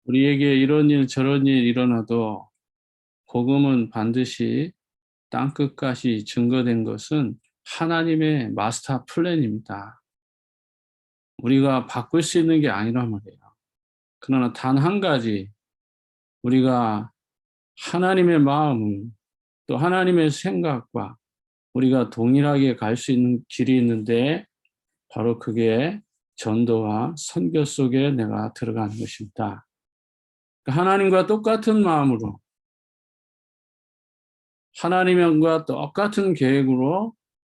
우리에게 이런 일 저런 일 일어나도 복음은 반드시 땅끝까지 증거된 것은 하나님의 마스터 플랜입니다. 우리가 바꿀 수 있는 게 아니란 말이에요. 그러나 단 한 가지, 우리가 하나님의 마음을, 또 하나님의 생각과 우리가 동일하게 갈 수 있는 길이 있는데, 바로 그게 전도와 선교 속에 내가 들어가는 것입니다. 하나님과 똑같은 마음으로, 하나님과 똑같은 계획으로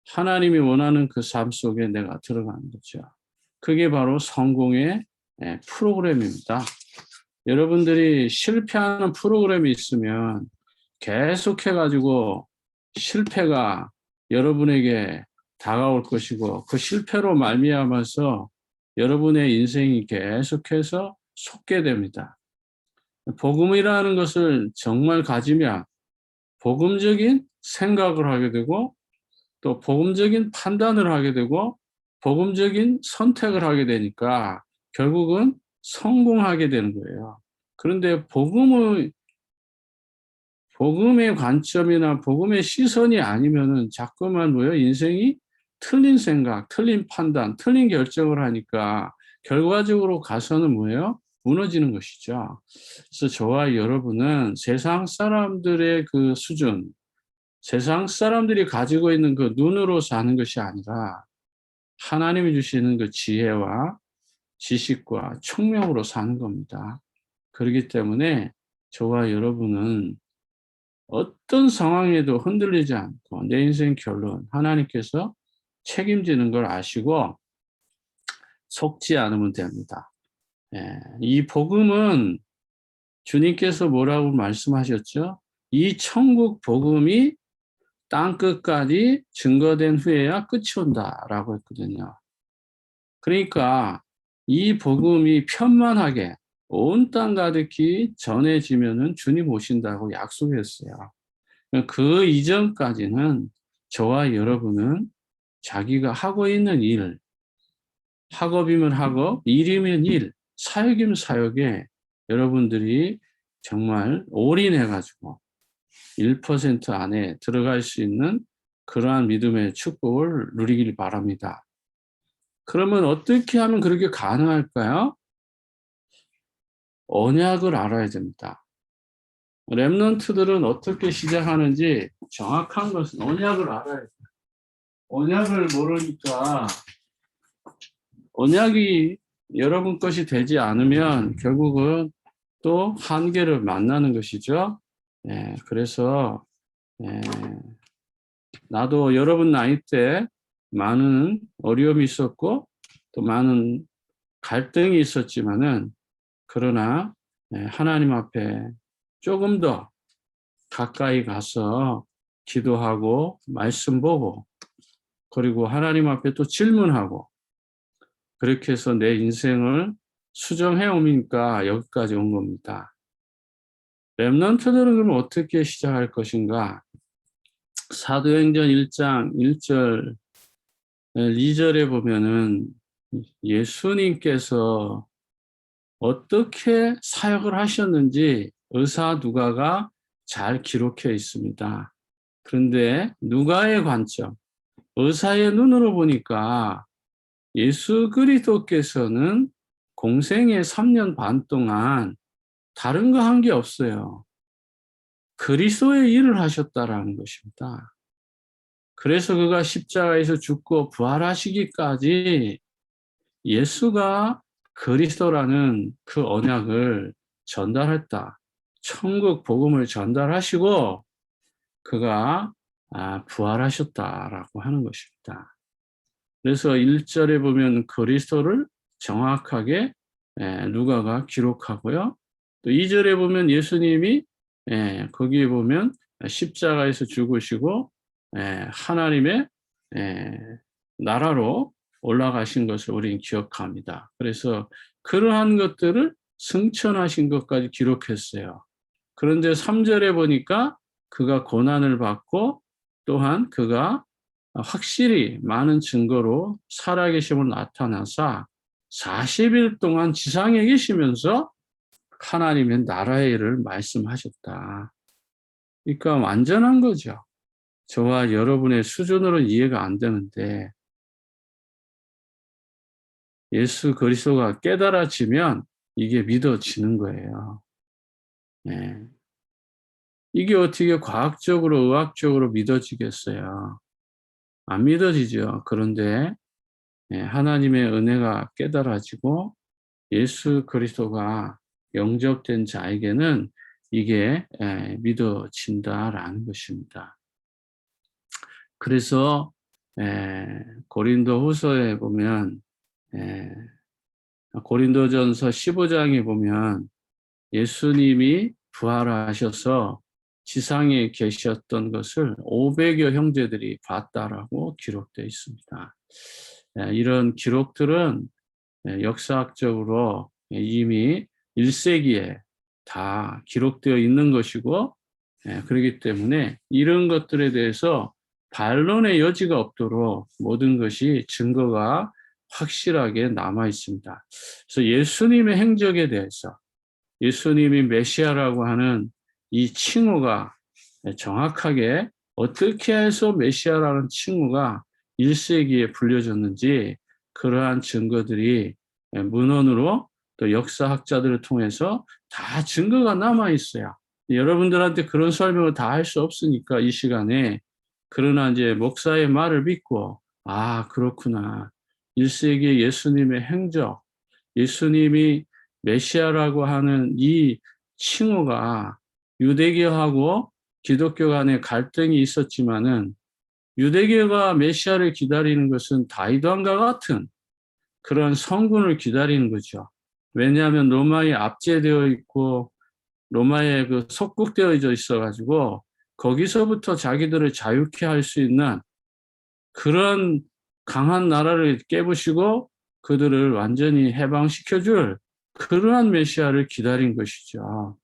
하나님이 원하는 그 삶 속에 내가 들어가는 거죠. 그게 바로 성공의 프로그램입니다. 여러분들이 실패하는 프로그램이 있으면 계속해가지고 실패가 여러분에게 다가올 것이고, 그 실패로 말미암아서 여러분의 인생이 계속해서 솟게 됩니다. 복음이라는 것을 정말 가지면 복음적인 생각을 하게 되고, 또 복음적인 판단을 하게 되고, 복음적인 선택을 하게 되니까 결국은 성공하게 되는 거예요. 그런데 복음의 관점이나 복음의 시선이 아니면은 자꾸만 뭐예요? 인생이 틀린 생각, 틀린 판단, 틀린 결정을 하니까 결과적으로 가서는 뭐예요? 무너지는 것이죠. 그래서 저와 여러분은 세상 사람들의 그 수준, 세상 사람들이 가지고 있는 그 눈으로 사는 것이 아니라 하나님이 주시는 그 지혜와 지식과 총명으로 사는 겁니다. 그렇기 때문에 저와 여러분은 어떤 상황에도 흔들리지 않고 내 인생 결론 하나님께서 책임지는 걸 아시고 속지 않으면 됩니다. 이 복음은 주님께서 뭐라고 말씀하셨죠? 이 천국 복음이 땅끝까지 증거된 후에야 끝이 온다라고 했거든요. 그러니까 이 복음이 편만하게 온 땅 가득히 전해지면은 주님 오신다고 약속했어요. 그 이전까지는 저와 여러분은 자기가 하고 있는 일, 학업이면 학업, 일이면 일, 사역이면 사역에 여러분들이 정말 올인해가지고 1% 안에 들어갈 수 있는 그러한 믿음의 축복을 누리길 바랍니다. 그러면 어떻게 하면 그렇게 가능할까요? 언약을 알아야 됩니다. 렘넌트들은 어떻게 시작하는지 정확한 것은 언약을 알아야 돼요. 언약을 모르니까 언약이 여러분 것이 되지 않으면 결국은 또 한계를 만나는 것이죠. 그래서 나도 여러분 나이 때 많은 어려움이 있었고 또 많은 갈등이 있었지만은, 그러나 하나님 앞에 조금 더 가까이 가서 기도하고 말씀 보고, 그리고 하나님 앞에 또 질문하고, 그렇게 해서 내 인생을 수정해 오니까 여기까지 온 겁니다. 렘넌트들은 그럼 어떻게 시작할 것인가? 사도행전 1장 1절 2절에 보면은 예수님께서 어떻게 사역을 하셨는지 의사 누가가 잘 기록해 있습니다. 그런데 누가의 관점, 의사의 눈으로 보니까 예수 그리스도께서는 공생의 3년 반 동안 다른 거 한 게 없어요. 그리스도의 일을 하셨다라는 것입니다. 그래서 그가 십자가에서 죽고 부활하시기까지 예수가 그리스도라는 그 언약을 전달했다. 천국 복음을 전달하시고 그가 부활하셨다라고 하는 것입니다. 그래서 1절에 보면 그리스도를 정확하게 누가가 기록하고요. 또 2절에 보면 예수님이 거기에 보면 십자가에서 죽으시고 하나님의 나라로 올라가신 것을 우리는 기억합니다. 그래서 그러한 것들을 승천하신 것까지 기록했어요. 그런데 3절에 보니까 그가 고난을 받고 또한 그가 확실히 많은 증거로 살아계심을 나타나사 40일 동안 지상에 계시면서 하나님의 나라의 일을 말씀하셨다. 그러니까 완전한 거죠. 저와 여러분의 수준으로는 이해가 안 되는데 예수 그리스도가 깨달아지면 이게 믿어지는 거예요. 네. 이게 어떻게 과학적으로 의학적으로 믿어지겠어요? 안 믿어지죠. 그런데 하나님의 은혜가 깨달아지고 예수 그리스도가 영접된 자에게는 이게 믿어진다라는 것입니다. 그래서 고린도후서에 보면 고린도전서 15장에 보면 예수님이 부활하셔서 지상에 계셨던 것을 500여 형제들이 봤다라고 기록되어 있습니다. 이런 기록들은 역사학적으로 이미 1세기에 다 기록되어 있는 것이고 그렇기 때문에 이런 것들에 대해서 반론의 여지가 없도록 모든 것이 증거가 확실하게 남아 있습니다. 그래서 예수님의 행적에 대해서 예수님이 메시아라고 하는 이 칭호가 정확하게 어떻게 해서 메시아라는 칭호가 1세기에 불려졌는지 그러한 증거들이 문헌으로 또 역사학자들을 통해서 다 증거가 남아 있어요. 여러분들한테 그런 설명을 다 할 수 없으니까 이 시간에 그러나 이제 목사의 말을 믿고 아 그렇구나. 1세기의 예수님의 행적, 예수님이 메시아라고 하는 이 칭호가 유대교하고 기독교 간에 갈등이 있었지만은 유대교가 메시아를 기다리는 것은 다윗 왕과 같은 그런 성군을 기다리는 거죠. 왜냐하면 로마에 압제되어 있고 로마에 그 속국되어져 있어가지고 거기서부터 자기들을 자유케 할 수 있는 그런 강한 나라를 깨부시고 그들을 완전히 해방시켜줄 그러한 메시아를 기다린 것이죠.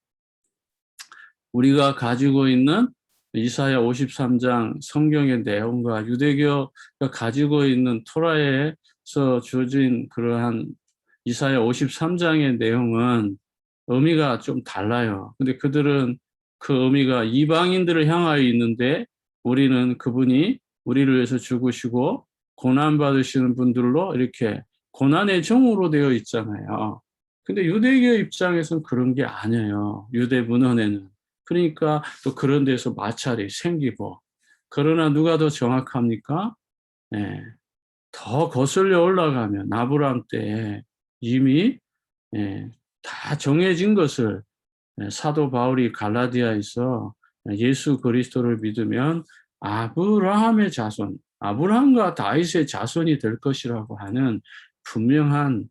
우리가 가지고 있는 이사야 53장 성경의 내용과 유대교가 가지고 있는 토라에서 주어진 그러한 이사야 53장의 내용은 의미가 좀 달라요. 근데 그들은 그 의미가 이방인들을 향하여 있는데 우리는 그분이 우리를 위해서 죽으시고 고난받으시는 분들로 이렇게 고난의 종으로 되어 있잖아요. 근데 유대교 입장에서는 그런 게 아니에요. 유대 문헌에는. 그러니까 또 그런 데서 마찰이 생기고 그러나 누가 더 정확합니까? 예, 더 거슬려 올라가면 아브라함 때 이미 다 정해진 것을 사도 바울이 갈라디아에서 예수 그리스도를 믿으면 아브라함의 자손, 아브라함과 다윗의 자손이 될 것이라고 하는 분명한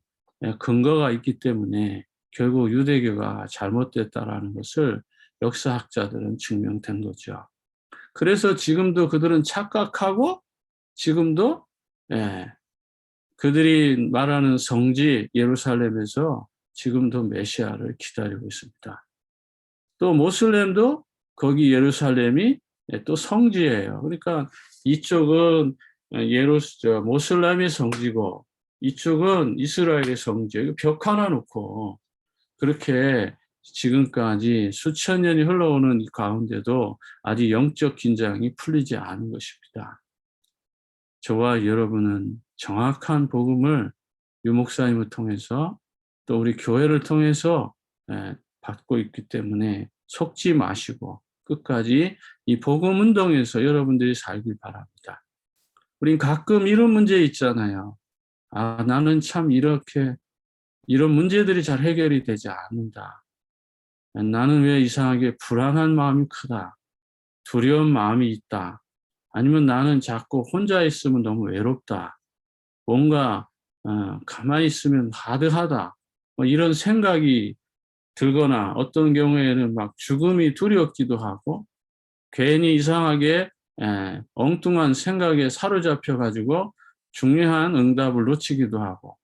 근거가 있기 때문에 결국 유대교가 잘못됐다라는 것을 역사학자들은 증명된 거죠. 그래서 지금도 그들은 착각하고 지금도 그들이 말하는 성지 예루살렘에서 지금도 메시아를 기다리고 있습니다. 또 모슬렘도 거기 예루살렘이 또 성지예요. 그러니까 이쪽은 모슬렘의 성지고 이쪽은 이스라엘의 성지예요. 벽 하나 놓고 그렇게 지금까지 수천 년이 흘러오는 이 가운데도 아직 영적 긴장이 풀리지 않은 것입니다. 저와 여러분은 정확한 복음을 유 목사님을 통해서 또 우리 교회를 통해서 받고 있기 때문에 속지 마시고 끝까지 이 복음 운동에서 여러분들이 살길 바랍니다. 우린 가끔 이런 문제 있잖아요. 아, 나는 참 이렇게 이런 문제들이 잘 해결이 되지 않는다. 나는 왜 이상하게 불안한 마음이 크다. 두려운 마음이 있다. 아니면 나는 자꾸 혼자 있으면 너무 외롭다. 뭔가 가만히 있으면 하드하다. 뭐 이런 생각이 들거나 어떤 경우에는 막 죽음이 두렵기도 하고 괜히 이상하게 엉뚱한 생각에 사로잡혀 가지고 중요한 응답을 놓치기도 하고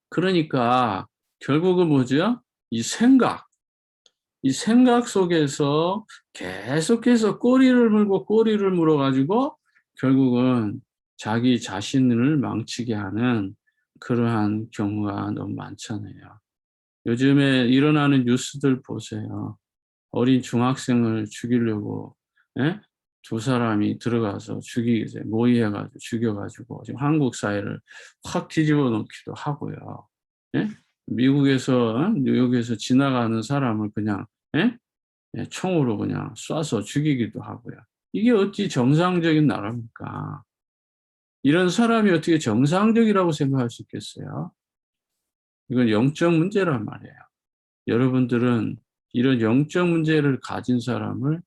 그러니까 결국은 뭐죠? 이 생각 속에서 계속해서 꼬리를 물어 가지고 결국은 자기 자신을 망치게 하는 그러한 경우가 너무 많잖아요. 요즘에 일어나는 뉴스들 보세요. 어린 중학생을 죽이려고, 예? 두 사람이 들어가서 모의해가지고 죽여가지고 지금 한국 사회를 확 뒤집어 놓기도 하고요. 예? 미국에서, 뉴욕에서 지나가는 사람을 그냥, 예? 예, 총으로 그냥 쏴서 죽이기도 하고요. 이게 어찌 정상적인 나라입니까? 이런 사람이 어떻게 정상적이라고 생각할 수 있겠어요? 이건 영적 문제란 말이에요. 여러분들은 이런 영적 문제를 가진 사람을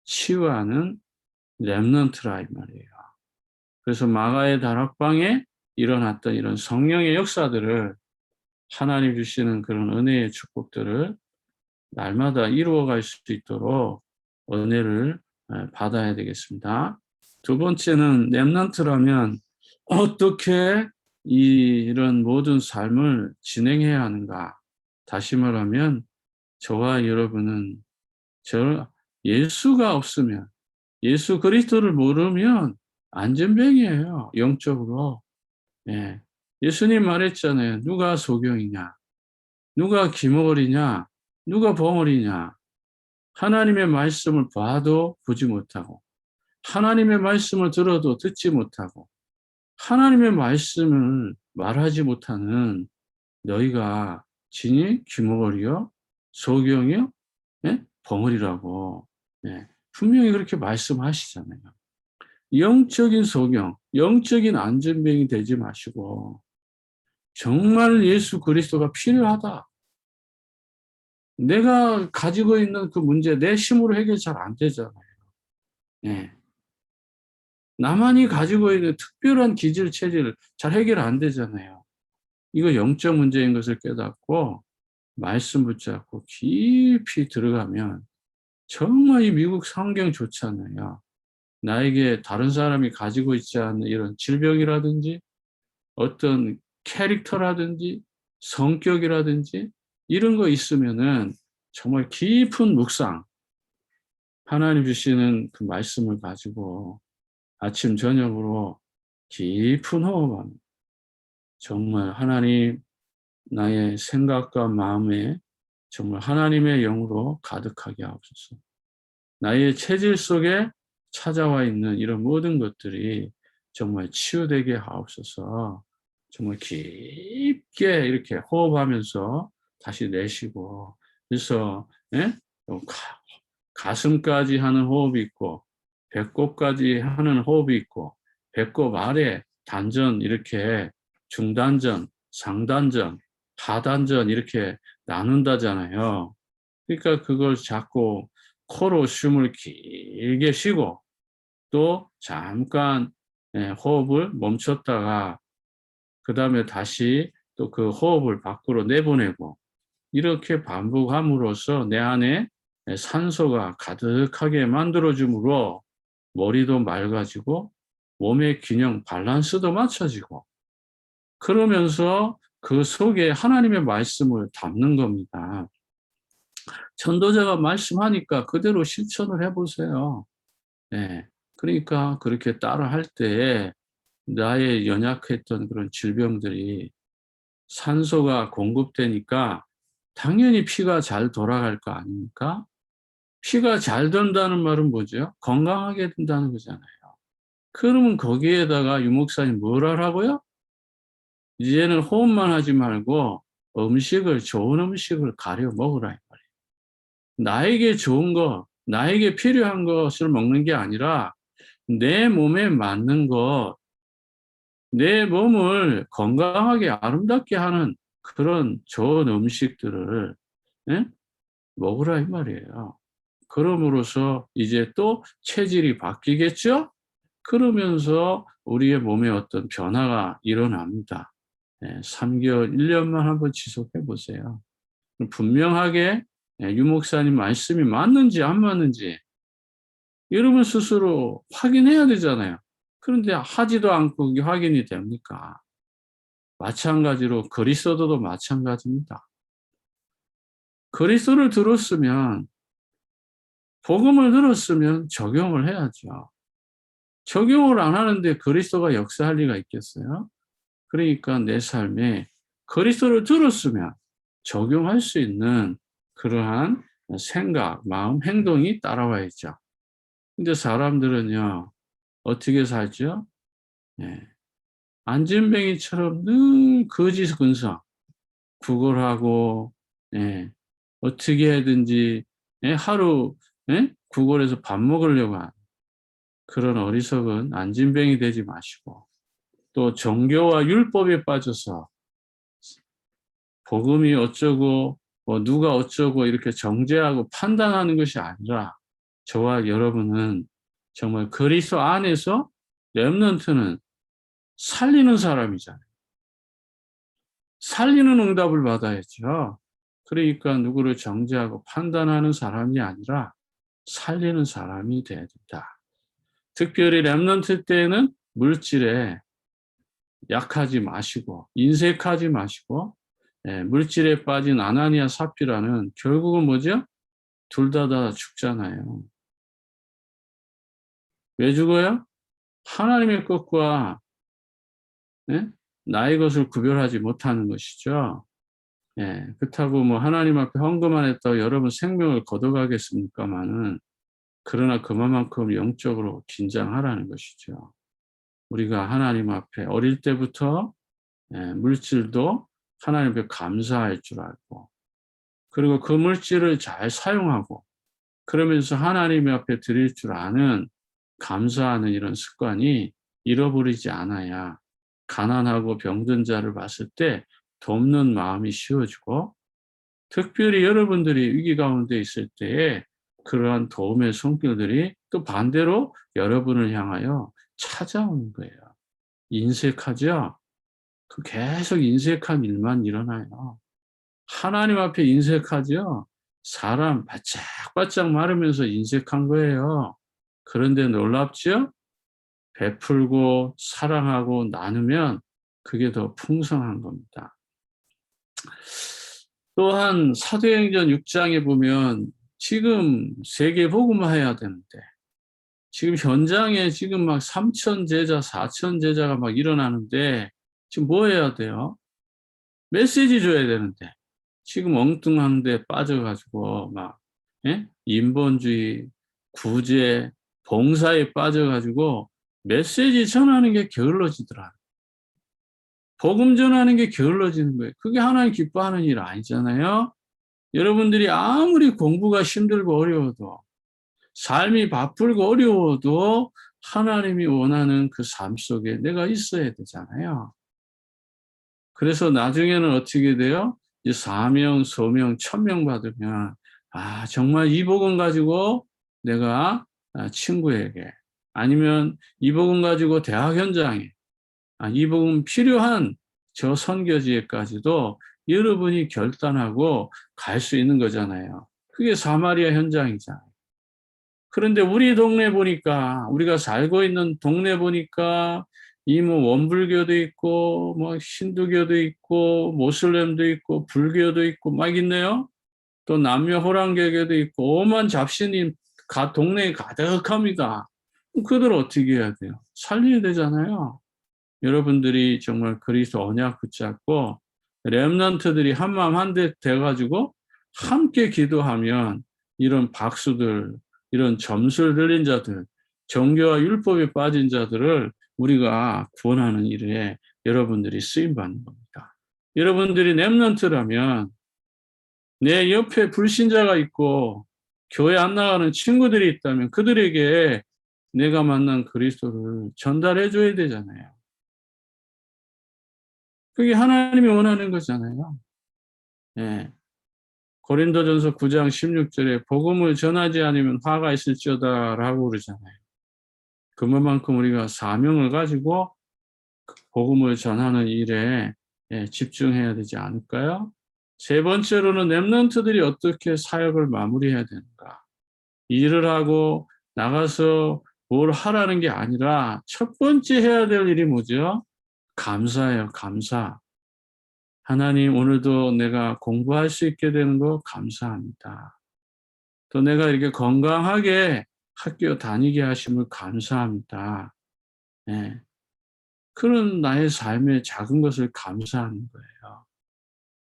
치유하는 렘넌트라 이 말이에요. 그래서 마가의 다락방에 일어났던 이런 성령의 역사들을 하나님 주시는 그런 은혜의 축복들을 날마다 이루어갈 수 있도록 은혜를 받아야 되겠습니다. 두 번째는 렘넌트라면 어떻게 이런 모든 삶을 진행해야 하는가? 다시 말하면 저와 여러분은 예수가 없으면, 예수 그리스도를 모르면 안전뱅이에요, 영적으로. 예. 예수님 말했잖아요. 누가 소경이냐? 누가 기머리냐? 누가 벙어리냐? 하나님의 말씀을 봐도 보지 못하고, 하나님의 말씀을 들어도 듣지 못하고, 하나님의 말씀을 말하지 못하는 너희가 진이 기머리요? 소경이요? 예? 벙어리라고. 예. 분명히 그렇게 말씀하시잖아요. 영적인 소경, 영적인 안전병이 되지 마시고 정말 예수 그리스도가 필요하다. 내가 가지고 있는 그 문제 내 힘으로 해결 잘 안 되잖아요. 예. 나만이 가지고 있는 특별한 기질, 체질을 잘 해결 안 되잖아요. 이거 영적 문제인 것을 깨닫고 말씀 붙잡고 깊이 들어가면 정말 이 미국 성경 좋잖아요. 나에게 다른 사람이 가지고 있지 않는 이런 질병이라든지 어떤 캐릭터라든지 성격이라든지 이런 거 있으면은 정말 깊은 묵상, 하나님 주시는 그 말씀을 가지고 아침 저녁으로 깊은 호흡하면 정말 하나님 나의 생각과 마음에 정말 하나님의 영으로 가득하게 하옵소서. 나의 체질 속에 찾아와 있는 이런 모든 것들이 정말 치유되게 하옵소서. 정말 깊게 이렇게 호흡하면서 다시 내쉬고, 그래서 예? 가슴까지 하는 호흡이 있고 배꼽까지 하는 호흡이 있고 배꼽 아래 단전 이렇게 중단전, 상단전, 하단전 이렇게 나눈다잖아요. 그러니까 그걸 자꾸 코로 숨을 길게 쉬고 또 잠깐 호흡을 멈췄다가 그다음에 다시 또 그 호흡을 밖으로 내보내고 이렇게 반복함으로써 내 안에 산소가 가득하게 만들어줌으로 머리도 맑아지고 몸의 균형, 밸런스도 맞춰지고 그러면서 그 속에 하나님의 말씀을 담는 겁니다. 전도자가 말씀하니까 그대로 실천을 해보세요. 네. 그러니까 그렇게 따라 할 때에 나의 연약했던 그런 질병들이 산소가 공급되니까 당연히 피가 잘 돌아갈 거 아닙니까? 피가 잘 돈다는 말은 뭐죠? 건강하게 된다는 거잖아요. 그러면 거기에다가 유목사님 뭘 하라고요? 이제는 호흡만 하지 말고 좋은 음식을 가려 먹으라 이 말이에요. 나에게 좋은 거, 나에게 필요한 것을 먹는 게 아니라 내 몸에 맞는 것, 내 몸을 건강하게 아름답게 하는 그런 좋은 음식들을 예? 먹으라 이 말이에요. 그럼으로써 이제 또 체질이 바뀌겠죠? 그러면서 우리의 몸에 어떤 변화가 일어납니다. 3개월, 1년만 한번 지속해 보세요. 분명하게 유목사님 말씀이 맞는지 안 맞는지 여러분 스스로 확인해야 되잖아요. 그런데 하지도 않고 그게 확인이 됩니까? 마찬가지로 그리스도도 마찬가지입니다. 그리스도를 들었으면 복음을 들었으면 적용을 해야죠. 적용을 안 하는데 그리스도가 역사할 리가 있겠어요? 그러니까 내 삶에 그리스도를 들었으면 적용할 수 있는 그러한 생각, 마음, 행동이 따라와야죠. 근데 사람들은요, 어떻게 살죠? 예. 안진뱅이처럼 늘 거짓 근성, 구걸하고, 예. 어떻게 해든지, 예. 하루, 예? 구걸해서 밥 먹으려고 하는 그런 어리석은 안진뱅이 되지 마시고, 또 정교와 율법에 빠져서 복음이 어쩌고 뭐 누가 어쩌고 이렇게 정죄하고 판단하는 것이 아니라 저와 여러분은 정말 그리스도 안에서 렘넌트는 살리는 사람이잖아요. 살리는 응답을 받아야죠. 그러니까 누구를 정죄하고 판단하는 사람이 아니라 살리는 사람이 돼야 된다. 특별히 렘넌트 때에는 물질에 약하지 마시고 인색하지 마시고, 예, 물질에 빠진 아나니아 삽비라는 결국은 뭐죠? 둘 다 죽잖아요. 왜 죽어요? 하나님의 것과, 예? 나의 것을 구별하지 못하는 것이죠. 예, 그렇다고 뭐 하나님 앞에 헌금만 했다고 여러분 생명을 걷어가겠습니까마는, 그러나 그만큼 영적으로 긴장하라는 것이죠. 우리가 하나님 앞에 어릴 때부터, 예, 물질도 하나님 앞에 감사할 줄 알고, 그리고 그 물질을 잘 사용하고 그러면서 하나님 앞에 드릴 줄 아는 감사하는 이런 습관이 잃어버리지 않아야 가난하고 병든 자를 봤을 때 돕는 마음이 쉬워지고, 특별히 여러분들이 위기 가운데 있을 때에 그러한 도움의 손길들이 또 반대로 여러분을 향하여 찾아오는 거예요. 인색하죠? 그 계속 인색한 일만 일어나요. 하나님 앞에 인색하죠? 사람 바짝바짝 마르면서 인색한 거예요. 그런데 놀랍죠? 베풀고 사랑하고 나누면 그게 더 풍성한 겁니다. 또한 사도행전 6장에 보면 지금 세계 복음화해야 되는데, 지금 현장에 지금 막 3천 제자, 4천 제자가 막 일어나는데 지금 뭐 해야 돼요? 메시지 줘야 되는데 지금 엉뚱한 데 빠져가지고 막, 예? 인본주의, 구제, 봉사에 빠져가지고 메시지 전하는 게 게을러지더라. 복음 전하는 게 게을러지는 거예요. 그게 하나님 기뻐하는 일 아니잖아요. 여러분들이 아무리 공부가 힘들고 어려워도, 삶이 바쁘고 어려워도 하나님이 원하는 그 삶 속에 내가 있어야 되잖아요. 그래서 나중에는 어떻게 돼요? 이제 사명, 소명, 천명 받으면, 아, 정말 이 복음 가지고 내가 친구에게, 아니면 이 복음 가지고 대학 현장에, 이 복음 필요한 저 선교지에까지도 여러분이 결단하고 갈 수 있는 거잖아요. 그게 사마리아 현장이잖아요. 그런데 우리 동네 보니까, 우리가 살고 있는 동네 보니까 이 뭐 원불교도 있고 뭐 힌두교도 있고 모슬렘도 있고 불교도 있고 막 있네요. 또 남녀 호랑개교도 있고 오만 잡신이 동네에 가득합니다. 그들 어떻게 해야 돼요? 살려야 되잖아요. 여러분들이 정말 그리스도 언약 붙잡고 렘넌트들이 한마음 한뜻 돼가지고 함께 기도하면 이런 박수들, 이런 점술 들린 자들, 정교와 율법에 빠진 자들을 우리가 구원하는 일에 여러분들이 쓰임받는 겁니다. 여러분들이 렘넌트라면 내 옆에 불신자가 있고 교회 안 나가는 친구들이 있다면 그들에게 내가 만난 그리스도를 전달해 줘야 되잖아요. 그게 하나님이 원하는 거잖아요. 예. 고린도전서 9장 16절에 복음을 전하지 않으면 화가 있을지어다라고 그러잖아요. 그만큼 우리가 사명을 가지고 복음을 전하는 일에, 예, 집중해야 되지 않을까요? 세 번째로는 렘넌트들이 어떻게 사역을 마무리해야 되는가? 일을 하고 나가서 뭘 하라는 게 아니라 첫 번째 해야 될 일이 뭐죠? 감사예요, 감사. 하나님, 오늘도 내가 공부할 수 있게 되는 거 감사합니다. 또 내가 이렇게 건강하게 학교 다니게 하심을 감사합니다. 네. 그런 나의 삶의 작은 것을 감사하는 거예요.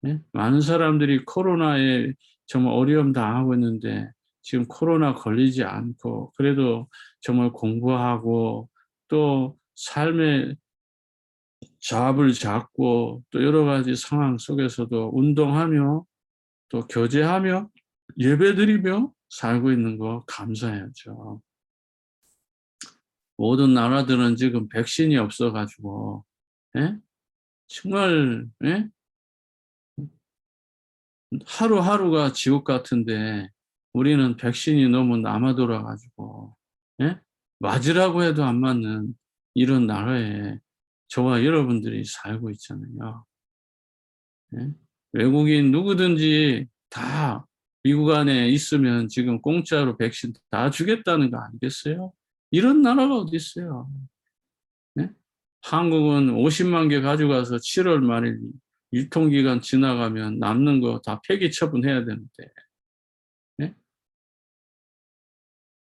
예? 많은 사람들이 코로나에 정말 어려움 당하고 있는데 지금 코로나 걸리지 않고 그래도 정말 공부하고 또 삶의 잡을 잡고 또 여러 가지 상황 속에서도 운동하며 또 교제하며 예배드리며 살고 있는 거 감사해야죠. 모든 나라들은 지금 백신이 없어 가지고 예? 정말 예? 하루하루가 지옥 같은데 우리는 백신이 너무 남아 돌아 가지고 예? 맞으라고 해도 안 맞는 이런 나라에 저와 여러분들이 살고 있잖아요. 예? 외국인 누구든지 다 미국 안에 있으면 지금 공짜로 백신 다 주겠다는 거 아니겠어요? 이런 나라가 어디 있어요. 예? 한국은 50만 개 가져가서 7월 말일 유통기간 지나가면 남는 거 다 폐기 처분해야 되는데 예?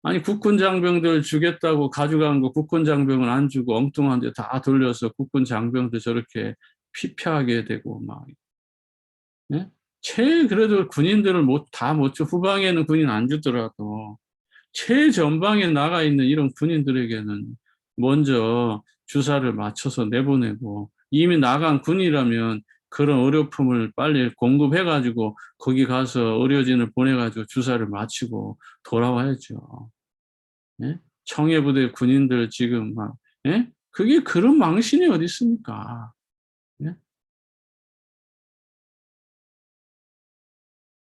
아니 국군 장병들 주겠다고 가져간 거 국군 장병은 안 주고 엉뚱한 데 다 돌려서 국군 장병들 저렇게 피폐하게 되고 막 예? 그래도 군인들을 다 못 줘. 후방에는 군인 안 주더라도 최전방에 나가 있는 이런 군인들에게는 먼저 주사를 맞춰서 내보내고 이미 나간 군이라면 그런 의료품을 빨리 공급해 가지고 거기 가서 의료진을 보내 가지고 주사를 맞추고 돌아와야죠. 예? 청해부대 군인들 지금 막 예? 그게 그런 망신이 어디 있습니까? 예?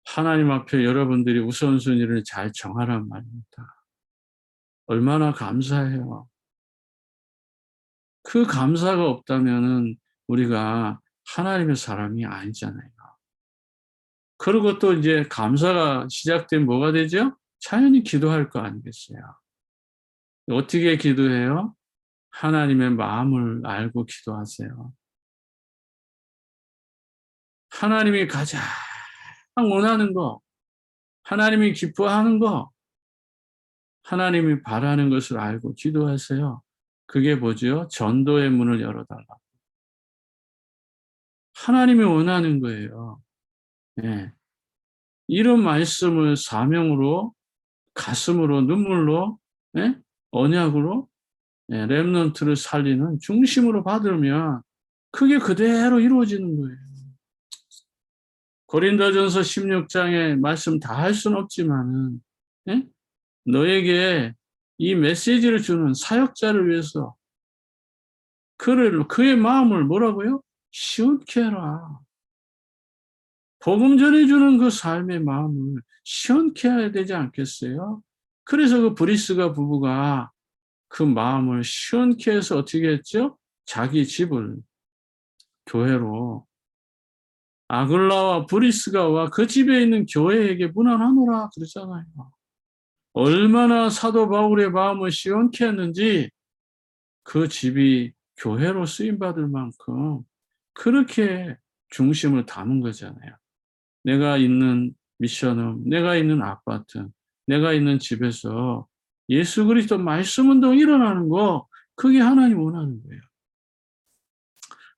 하나님 앞에 여러분들이 우선순위를 잘 정하란 말입니다. 얼마나 감사해요. 그 감사가 없다면은 우리가 하나님의 사람이 아니잖아요. 그리고 또 이제 감사가 시작되면 뭐가 되죠? 자연히 기도할 거 아니겠어요. 어떻게 기도해요? 하나님의 마음을 알고 기도하세요. 하나님이 가장 원하는 거, 하나님이 기뻐하는 거, 하나님이 바라는 것을 알고 기도하세요. 그게 뭐죠? 전도의 문을 열어달라. 하나님이 원하는 거예요. 예. 이런 말씀을 사명으로, 가슴으로, 눈물로, 예? 언약으로, 예, 렘넌트를 살리는 중심으로 받으면 그게 그대로 이루어지는 거예요. 고린도전서 16장에 말씀 다 할 수는 없지만은, 예? 너에게 이 메시지를 주는 사역자를 위해서 그의 마음을 뭐라고요? 시원케 해라. 복음 전해주는 그 삶의 마음을 시원케 해야 되지 않겠어요? 그래서 그 브리스가 부부가 그 마음을 시원케 해서 어떻게 했죠? 자기 집을 교회로 아글라와 브리스가와 그 집에 있는 교회에게 문안하노라 그러잖아요. 얼마나 사도 바울의 마음을 시원케 했는지 그 집이 교회로 쓰임받을 만큼 그렇게 중심을 담은 거잖아요. 내가 있는 미션홈, 내가 있는 아파트, 내가 있는 집에서 예수 그리스도 말씀 운동 일어나는 거 그게 하나님 원하는 거예요.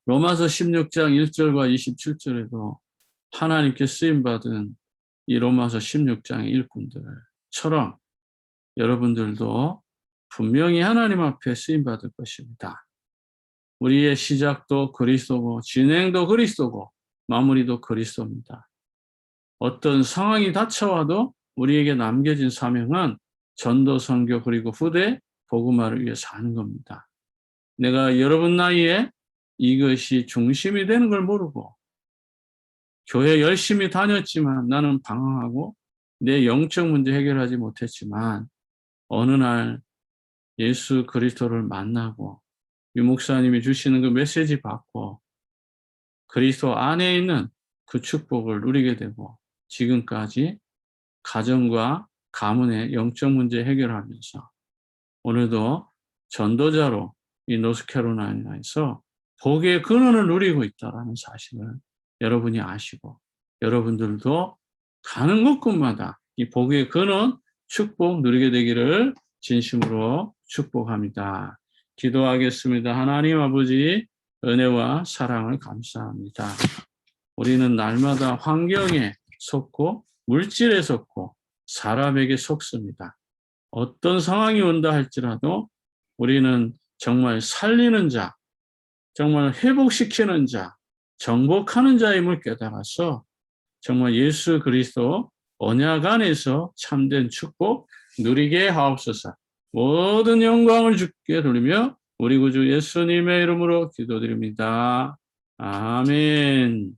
로마서 16장 1절과 27절에도 하나님께 쓰임받은 이 로마서 16장의 일꾼들처럼 여러분들도 분명히 하나님 앞에 쓰임받을 것입니다. 우리의 시작도 그리스도고 진행도 그리스도고 마무리도 그리스도입니다. 어떤 상황이 닥쳐와도 우리에게 남겨진 사명은 전도, 선교 그리고 후대 복음화를 위해 사는 겁니다. 내가 여러분 나이에 이것이 중심이 되는 걸 모르고 교회 열심히 다녔지만 나는 방황하고 내 영적 문제 해결하지 못했지만 어느 날 예수 그리스도를 만나고 유 목사님이 주시는 그 메시지 받고 그리스도 안에 있는 그 축복을 누리게 되고 지금까지 가정과 가문의 영적 문제 해결하면서 오늘도 전도자로 이 노스캐롤라이나에서 복의 근원을 누리고 있다는 사실을 여러분이 아시고 여러분들도 가는 곳곳마다 이 복의 근원 축복 누리게 되기를 진심으로 축복합니다. 기도하겠습니다. 하나님 아버지 은혜와 사랑을 감사합니다. 우리는 날마다 환경에 속고 물질에 속고 사람에게 속습니다. 어떤 상황이 온다 할지라도 우리는 정말 살리는 자, 정말 회복시키는 자, 정복하는 자임을 깨달아서 정말 예수 그리스도 언약 안에서 참된 축복 누리게 하옵소서. 모든 영광을 주께 돌리며 우리 구주 예수님의 이름으로 기도드립니다. 아멘.